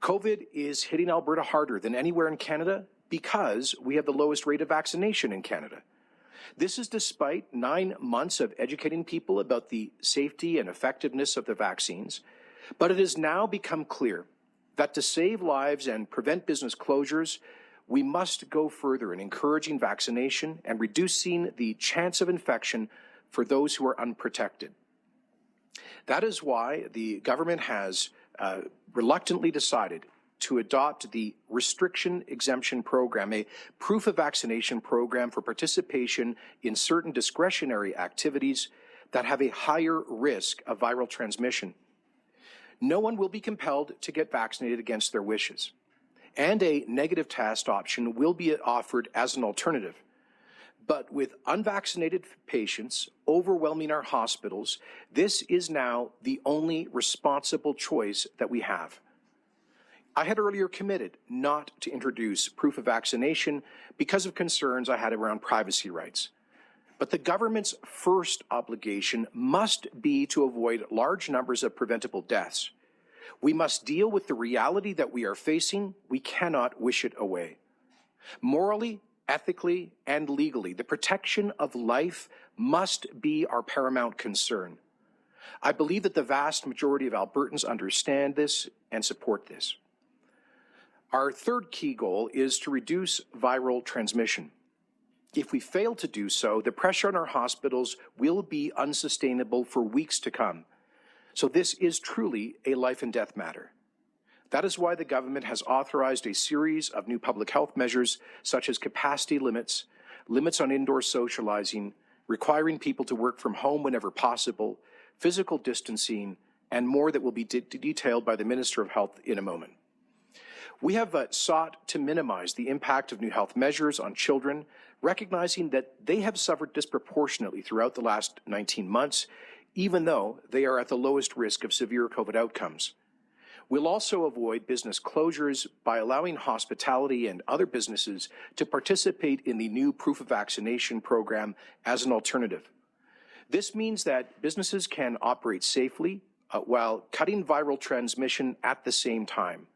COVID is hitting Alberta harder than anywhere in Canada because we have the lowest rate of vaccination in Canada. This is despite 9 months of educating people about the safety and effectiveness of the vaccines, but it has now become clear that to save lives and prevent business closures, we must go further in encouraging vaccination and reducing the chance of infection for those who are unprotected. That is why the government has reluctantly decided to adopt the Restriction Exemption Program, a proof of vaccination program for participation in certain discretionary activities that have a higher risk of viral transmission. No one will be compelled to get vaccinated against their wishes, and a negative test option will be offered as an alternative. But with unvaccinated patients overwhelming our hospitals, this is now the only responsible choice that we have. I had earlier committed not to introduce proof of vaccination because of concerns I had around privacy rights. But the government's first obligation must be to avoid large numbers of preventable deaths. We must deal with the reality that we are facing. We cannot wish it away. Morally, ethically, and legally, the protection of life must be our paramount concern. I believe that the vast majority of Albertans understand this and support this. Our third key goal is to reduce viral transmission. If we fail to do so, the pressure on our hospitals will be unsustainable for weeks to come. So this is truly a life and death matter. That is why the government has authorized a series of new public health measures, such as capacity limits, limits on indoor socializing, requiring people to work from home whenever possible, physical distancing, and more that will be detailed by the Minister of Health in a moment. We have sought to minimize the impact of new health measures on children, recognizing that they have suffered disproportionately throughout the last 19 months, even though they are at the lowest risk of severe COVID outcomes. We'll also avoid business closures by allowing hospitality and other businesses to participate in the new proof of vaccination program as an alternative. This means that businesses can operate safely while cutting viral transmission at the same time.